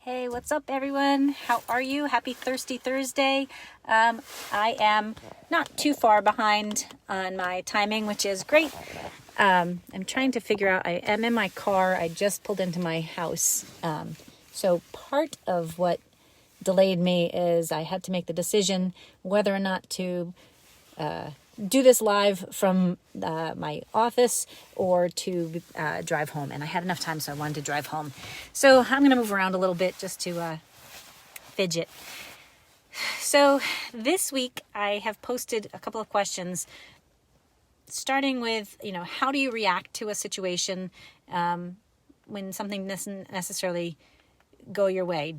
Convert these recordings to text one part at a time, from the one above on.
Hey, what's up, everyone? How are you? Happy Thirsty Thursday. I am not too far behind on my timing, which is great. I'm trying to figure out, I am in my car. I just pulled into my house. So part of what delayed me is I had to make the decision whether or not to do this live from my office or to drive home. And I had enough time, so I wanted to drive home. So I'm going to move around a little bit just to fidget. So this week I have posted a couple of questions, starting with, how do you react to a situation when something doesn't necessarily go your way?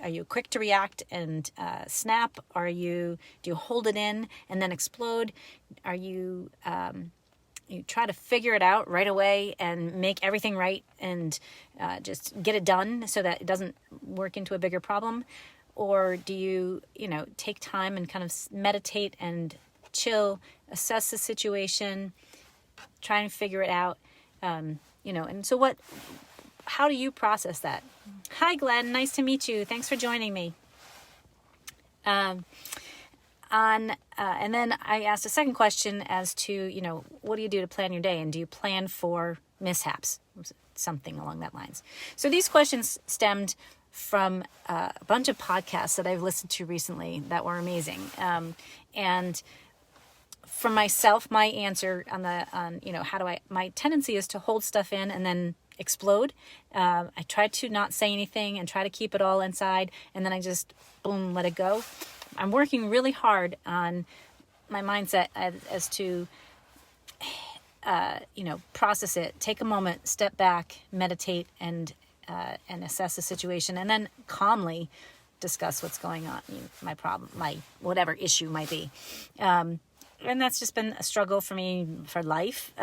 Are you quick to react and snap? Do you hold it in and then explode? Are you try to figure it out right away and make everything right and just get it done so that it doesn't work into a bigger problem? Or do you, take time and kind of meditate and chill, assess the situation, try and figure it out, and so how do you process that? Hi, Glenn. Nice to meet you. Thanks for joining me. And then I asked a second question as to, what do you do to plan your day? And do you plan for mishaps? Something along that lines. So these questions stemmed from a bunch of podcasts that I've listened to recently that were amazing. And for myself, my answer my tendency is to hold stuff in and then explode. I try to not say anything and try to keep it all inside, and then I just boom, let it go. I'm working really hard on my mindset as to process it, take a moment, step back, meditate, and assess the situation, and then calmly discuss what's going on, my problem, my whatever issue might be. And that's just been a struggle for me for life.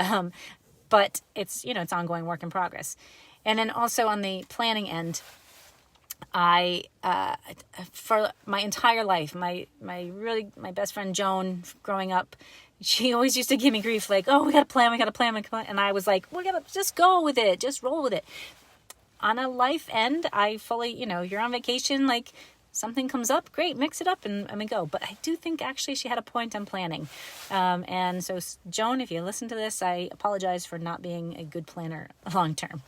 But it's ongoing work in progress. And then also on the planning end, I, for my entire life, my best friend Joan, growing up, she always used to give me grief, like, oh, we got to plan. And I was like, well, just go with it. Just roll with it. On a life end, I fully, you're on vacation, like, something comes up, great, mix it up and we go. But I do think actually she had a point on planning. And so Joan, if you listen to this, I apologize for not being a good planner long term.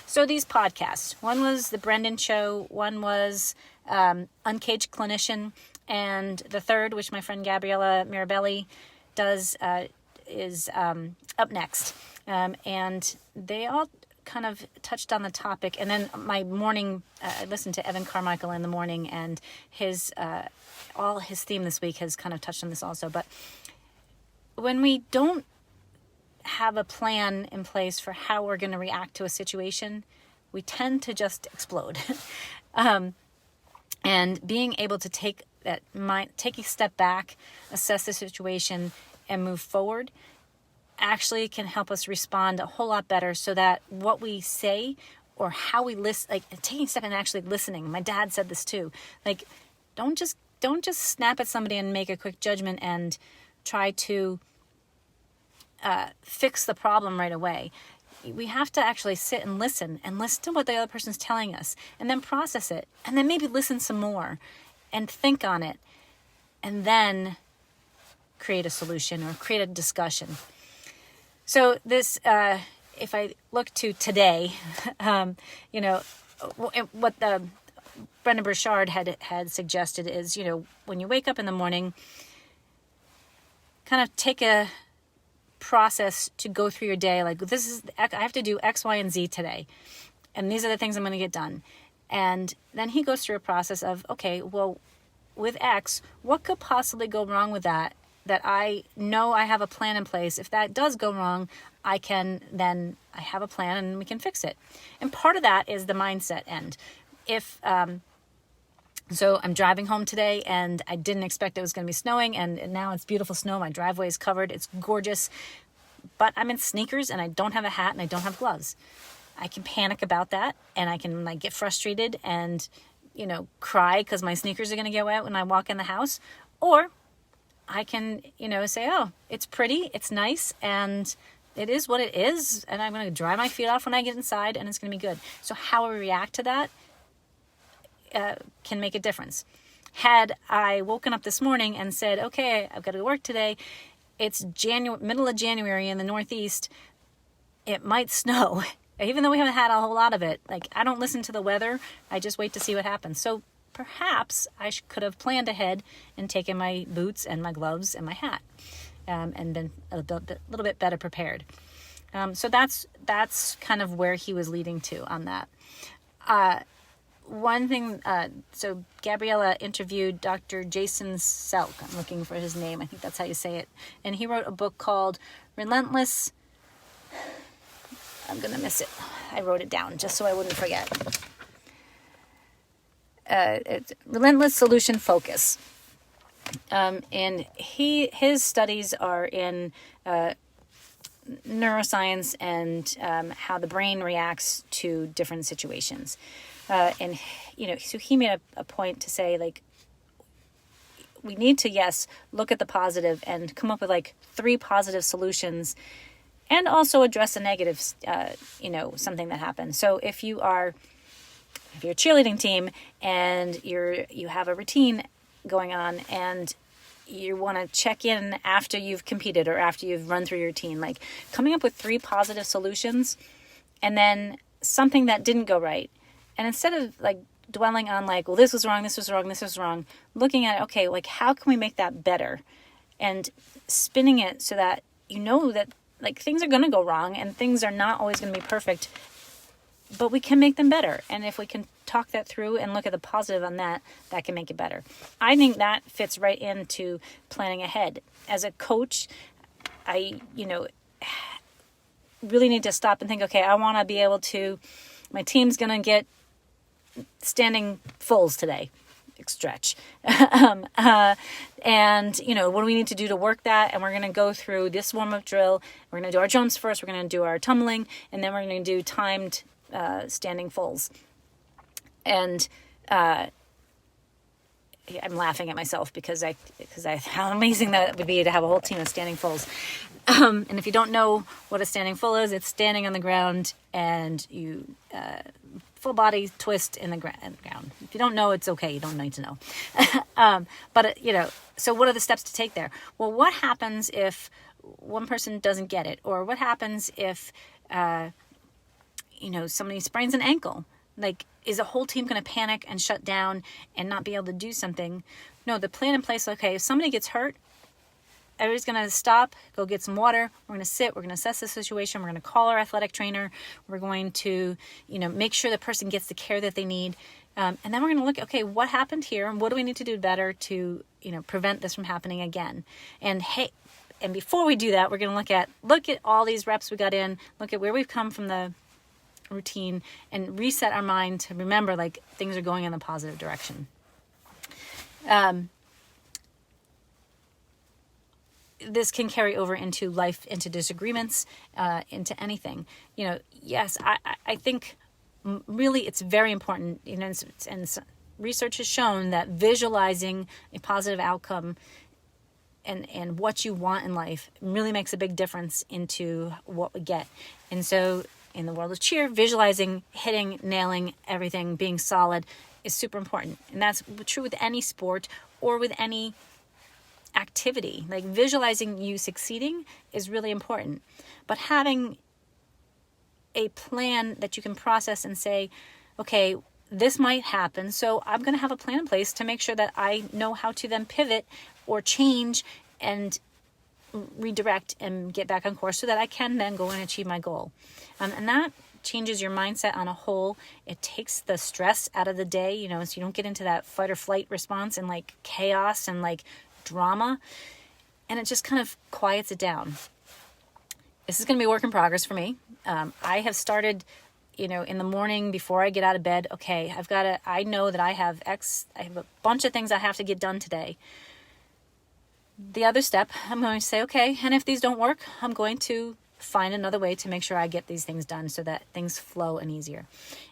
So these podcasts, one was The Brendan Show, one was Uncaged Clinician, and the third, which my friend Gabriella Mirabelli does, is Up Next. And they all kind of touched on the topic. And then my morning, I listened to Evan Carmichael in the morning, and his theme this week has kind of touched on this also. But when we don't have a plan in place for how we're going to react to a situation, we tend to just explode. And being able to take a step back, assess the situation, and move forward actually can help us respond a whole lot better, so that what we say or how we listen, like taking a step and actually listening. My dad said this too. Like, don't just snap at somebody and make a quick judgment and try to fix the problem right away. We have to actually sit and listen to what the other person's telling us, and then process it, and then maybe listen some more and think on it, and then create a solution or create a discussion. So this, if I look to today, what the Brendan Burchard had suggested is, when you wake up in the morning, kind of take a process to go through your day. Like, I have to do X, Y, and Z today, and these are the things I'm going to get done. And then he goes through a process of, okay, well, with X, what could possibly go wrong with that I know I have a plan in place. If that does go wrong, I have a plan and we can fix it. And part of that is the mindset end. So I'm driving home today, and I didn't expect it was going to be snowing, and now it's beautiful snow. My driveway is covered. It's gorgeous, but I'm in sneakers and I don't have a hat and I don't have gloves. I can panic about that, and I can get frustrated and, cry because my sneakers are going to get wet when I walk in the house. Or I can, say, oh, it's pretty, it's nice, and it is what it is, and I'm going to dry my feet off when I get inside, and it's going to be good. So how we react to that can make a difference. Had I woken up this morning and said, okay, I've got to go to work today, it's middle of January in the Northeast, it might snow, even though we haven't had a whole lot of it. Like, I don't listen to the weather. I just wait to see what happens. So perhaps I could have planned ahead and taken my boots and my gloves and my hat, and been a little bit better prepared. So that's kind of where he was leading to on that. One thing, so Gabriella interviewed Dr. Jason Selk. I'm looking for his name. I think that's how you say it. And he wrote a book called Relentless. I'm going to miss it. I wrote it down just so I wouldn't forget. It's Relentless Solution Focus. And his studies are in neuroscience and how the brain reacts to different situations. And, so he made a point to say, like, we need to, yes, look at the positive and come up with like 3 positive solutions, and also address the negatives, something that happened. So if you're a cheerleading team and you have a routine going on and you want to check in after you've competed or after you've run through your routine, like coming up with 3 positive solutions, and then something that didn't go right. And instead of like dwelling on like, well, this was wrong, looking at, okay, like how can we make that better? And spinning it so that you know that like things are going to go wrong and things are not always going to be perfect, but we can make them better. And if we can talk that through and look at the positive on that, that can make it better. I think that fits right into planning ahead. As a coach, I, really need to stop and think, okay, I want to be able to, my team's going to get standing fulls today, stretch. And, what do we need to do to work that? And we're going to go through this warm-up drill. We're going to do our jumps first. We're going to do our tumbling, and then we're going to do timed standing fulls. And I'm laughing at myself because how amazing that would be to have a whole team of standing fulls. And if you don't know what a standing full is, it's standing on the ground and you full body twist in the ground. If you don't know, it's okay. You don't need to know. But so what are the steps to take there? Well, what happens if one person doesn't get it? Or what happens if, somebody sprains an ankle? Like, is the whole team going to panic and shut down and not be able to do something? No, the plan in place, okay, if somebody gets hurt, everybody's going to stop, go get some water. We're going to sit. We're going to assess the situation. We're going to call our athletic trainer. We're going to, make sure the person gets the care that they need. And then we're going to look, okay, what happened here? And what do we need to do better to, prevent this from happening again? And before we do that, we're going to look at all these reps we got in, look at where we've come from the routine, and reset our mind to remember, like, things are going in the positive direction. This can carry over into life, into disagreements, into anything. Yes, I think really it's very important, and research has shown that visualizing a positive outcome and what you want in life really makes a big difference into what we get. And so in the world of cheer, visualizing, hitting, nailing everything, being solid is super important. And that's true with any sport or with any activity. Like, visualizing you succeeding is really important, but having a plan that you can process and say, okay, this might happen, so I'm going to have a plan in place to make sure that I know how to then pivot or change and redirect and get back on course so that I can then go and achieve my goal. And that changes your mindset on a whole. It takes the stress out of the day, so you don't get into that fight or flight response and like chaos and like drama, and it just kind of quiets it down. This is going to be a work in progress for me. I have started, in the morning before I get out of bed, okay, I know that I have a bunch of things I have to get done today. The other step, I'm going to say, okay, and if these don't work, I'm going to find another way to make sure I get these things done so that things flow and easier.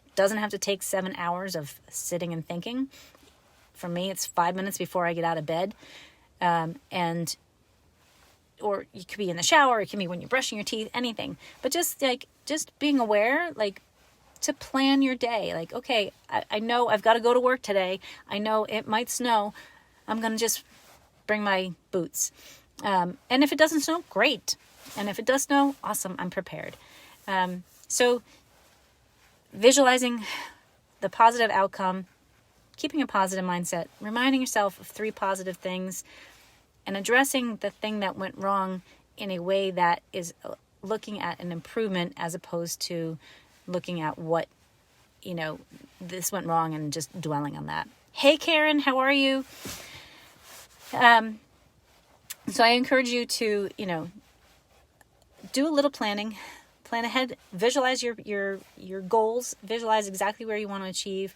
It doesn't have to take 7 hours of sitting and thinking. For me, it's 5 minutes before I get out of bed. Or you could be in the shower, it can be when you're brushing your teeth, anything. But just being aware, like, to plan your day. Like, okay, I know I've got to go to work today. I know it might snow. I'm going to just bring my boots. And if it doesn't snow, great. And if it does snow, awesome, I'm prepared. So visualizing the positive outcome, keeping a positive mindset, reminding yourself of 3 positive things, and addressing the thing that went wrong in a way that is looking at an improvement as opposed to looking at what, this went wrong and just dwelling on that. Hey, Karen, how are you? So I encourage you to, do a little planning, plan ahead, visualize your goals, visualize exactly where you want to achieve,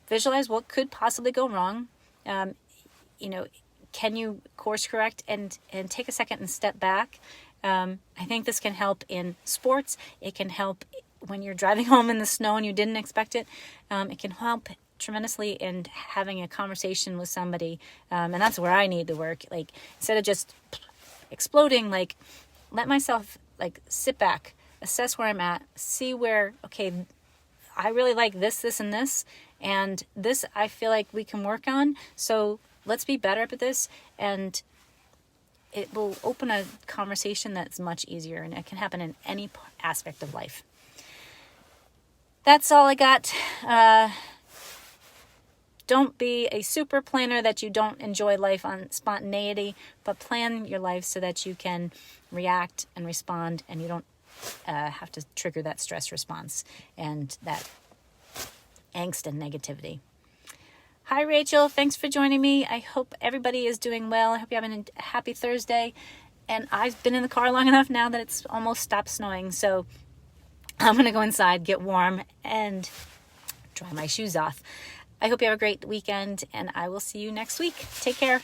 visualize what could possibly go wrong. Can you course correct and take a second and step back? I think this can help in sports. It can help when you're driving home in the snow and you didn't expect it. It can help tremendously in having a conversation with somebody. And that's where I need to work. Like, instead of just exploding, like, let myself sit back, assess where I'm at, see where, okay, I really like this, and this, and this I feel like we can work on. So let's be better at this, and it will open a conversation that's much easier, and it can happen in any aspect of life. That's all I got. Don't be a super planner that you don't enjoy life on spontaneity, but plan your life so that you can react and respond, and you don't have to trigger that stress response and that angst and negativity. Hi, Rachel. Thanks for joining me. I hope everybody is doing well. I hope you're having a happy Thursday. And I've been in the car long enough now that it's almost stopped snowing. So I'm going to go inside, get warm, and dry my shoes off. I hope you have a great weekend, and I will see you next week. Take care.